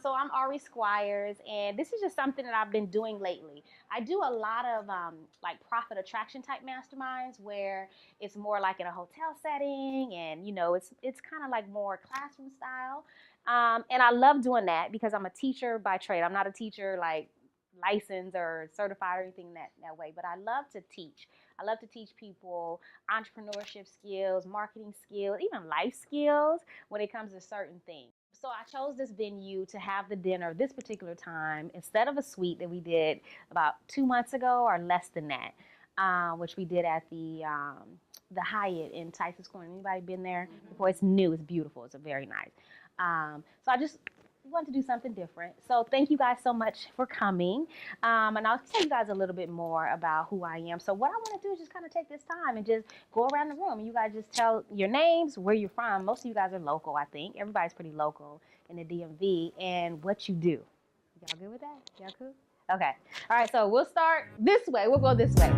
So I'm Ari Squires, and this is just something that I've been doing lately. I do a lot of like profit attraction type masterminds where it's more like in a hotel setting, and it's kind of like more classroom style. And I love doing that because I'm a teacher by trade. I'm not a teacher like licensed or certified or anything that way, but I love to teach. I love to teach people entrepreneurship skills, marketing skills, even life skills when it comes to certain things. So I chose this venue to have the dinner this particular time instead of a suite that we did about 2 months ago or less than that, which we did at the Hyatt in Tyson's Corner. Anybody been there before? It's new. It's beautiful. It's a very nice. So I just wanted to do something different. So thank you guys so much for coming. And I'll tell you guys a little bit more about who I am. So what I want to do is just kind of take this time and just go around the room. You guys just tell your names, where you're from. Most of you guys are local, I think. Everybody's pretty local in the DMV, and what you do. Y'all good with that? Y'all cool? Okay. All right, so we'll start this way. We'll go this way.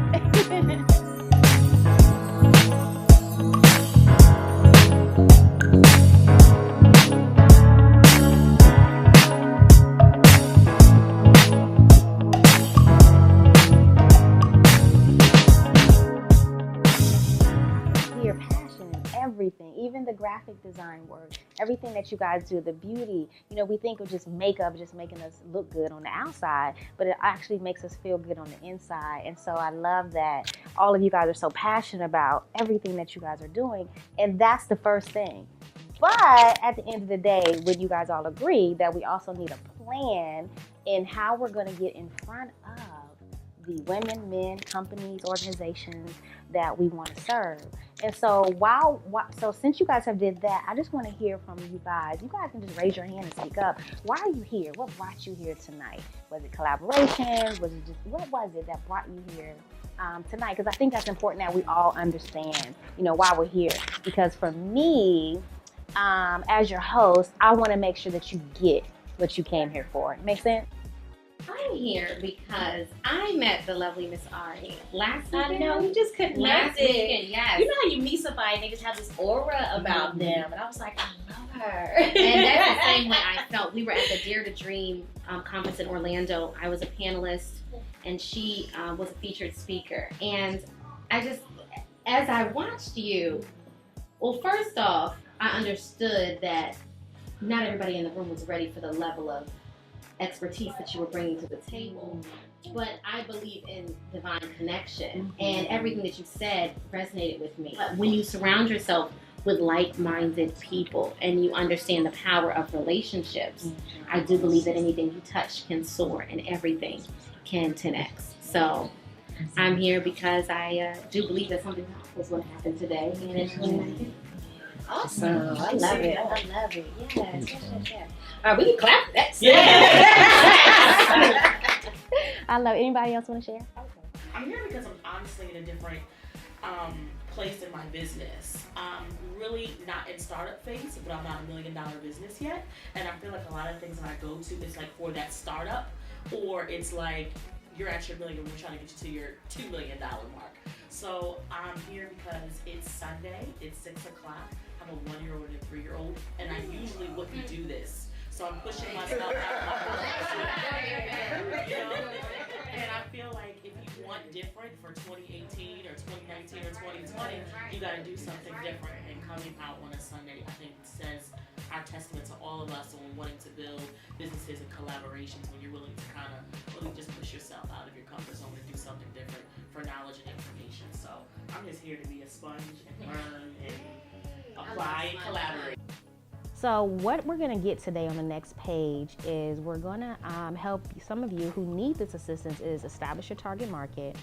Your passion in everything, even the graphic design work, everything that you guys do, the beauty. We think of just makeup just making us look good on the outside, but it actually makes us feel good on the inside. And so I love that all of you guys are so passionate about everything that you guys are doing, and that's the first thing. But at the end of the day, would you guys all agree that we also need a plan in how we're going to get in front of the women, men, companies, organizations that we want to serve? And so so since you guys have did that, I just want to hear from you guys. You guys can just raise your hand and speak up. Why are you here? What brought you here tonight? Was it collaboration? What was it that brought you here tonight? Because I think that's important that we all understand, why we're here. Because for me, as your host, I want to make sure that you get what you came here for. Make sense? I'm here because I met the lovely Miss Ari last weekend. I know, we just connected. Last weekend, yes. You know how you meet somebody and they just have this aura about them, and I was like, I love her. And that's the same way I felt. We were at the Dare to Dream conference in Orlando. I was a panelist, and she was a featured speaker. And as I watched you, well, first off, I understood that not everybody in the room was ready for the level of expertise that you were bringing to the table, but I believe in divine connection, and everything that you said resonated with me. But when you surround yourself with like-minded people and you understand the power of relationships, I do believe that anything you touch can soar and everything can 10x. So I'm here because I do believe that something was going to happen today, and it's really Awesome. I love it. I love it. Yes. All right, we can clap for that. I love it. Anybody else want to share? Okay. I'm here because I'm honestly in a different place in my business. I'm really not in startup phase, but I'm not $1 million business yet. And I feel like a lot of things that I go to is like for that startup, or it's like you're at your million, we're trying to get you to your $2 million mark. So I'm here because it's Sunday, it's 6 o'clock. I have a 1-year-old and a 3-year-old, and I usually wouldn't do this. So I'm pushing myself out of my comfort zone. And I feel like if you want different for 2018 or 2019 or 2020, you got to do something different. And coming out on a Sunday, I think says our testament to all of us on wanting to build businesses and collaborations when you're willing to kind of really just push yourself out of your comfort zone and do something different for knowledge and information. So I'm just here to be a sponge and learn and apply and collaborate. So what we're going to get today on the next page is we're going to help some of you who need this assistance is establish your target market,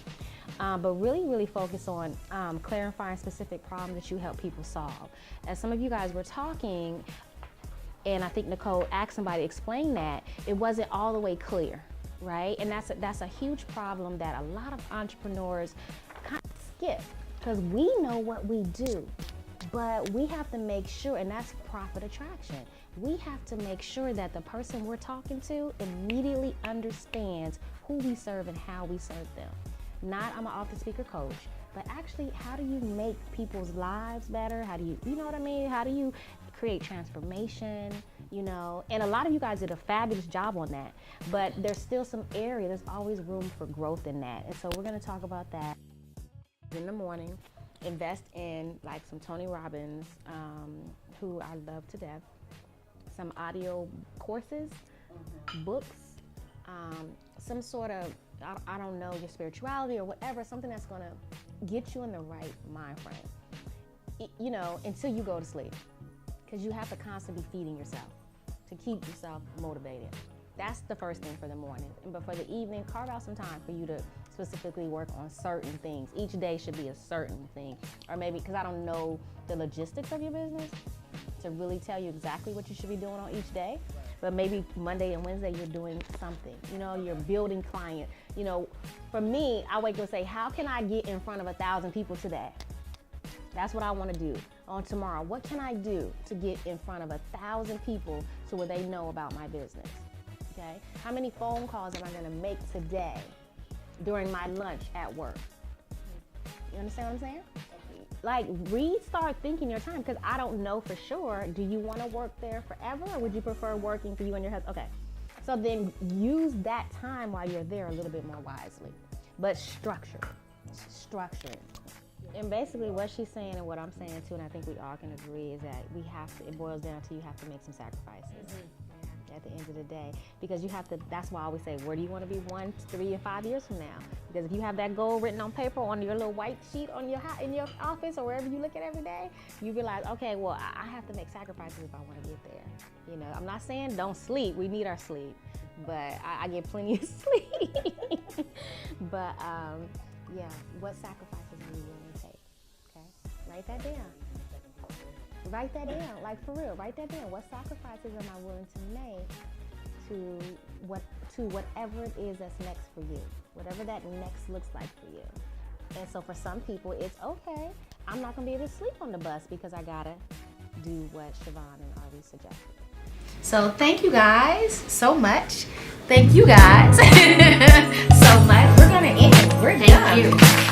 but really focus on clarifying specific problems that you help people solve. As some of you guys were talking, and I think Nicole asked somebody to explain that, it wasn't all the way clear, right? And that's a huge problem that a lot of entrepreneurs kind of skip, because we know what we do. But we have to make sure, and that's profit attraction. We have to make sure that the person we're talking to immediately understands who we serve and how we serve them. Not I'm an author speaker coach, but actually how do you make people's lives better? How do you know what I mean? How do you create transformation, you know, and a lot of you guys did a fabulous job on that, but there's still some area, there's always room for growth in that. And so we're gonna talk about that in the morning. Invest in like some Tony Robbins, who I love to death, some audio courses, books, some sort of, I don't know, your spirituality or whatever, something that's gonna get you in the right mind frame, you know, until you go to sleep. Because you have to constantly be feeding yourself to keep yourself motivated. That's the first thing for the morning. But for the evening, carve out some time for you to specifically work on certain things. Each day should be a certain thing. Or maybe, because I don't know the logistics of your business to really tell you exactly what you should be doing on each day. But maybe Monday and Wednesday you're doing something. You know, you're building client. You know, for me, I wake up and say, how can I get in front of 1,000 people today? That's what I want to do on tomorrow. What can I do to get in front of 1,000 people so where they know about my business? Okay? How many phone calls am I going to make today during my lunch at work? You understand what I'm saying? Like, restart thinking your time, because I don't know for sure. Do you want to work there forever, or would you prefer working for you and your husband? Okay. So then use that time while you're there a little bit more wisely, but structure it. And basically what she's saying and what I'm saying too, and I think we all can agree, is that we have to, it boils down to you have to make some sacrifices at the end of the day, because you have to, that's why I always say, where do you want to be 1, 3, and 5 years from now? Because if you have that goal written on paper on your little white sheet on your in your office or wherever you look at every day, you realize, okay, well, I have to make sacrifices if I want to get there. You know, I'm not saying don't sleep. We need our sleep, but I get plenty of sleep. But yeah, what sacrifices are you willing to take? Okay, write that down. Write that down, like for real, write that down. What sacrifices am I willing to make to whatever it is that's next for you, whatever that next looks like for you. And so for some people, it's okay, I'm not gonna be able to sleep on the bus because I gotta do what Siobhan and Ari suggested. So thank you guys so much. Thank you guys so much. We're gonna end. We're done. Thank you.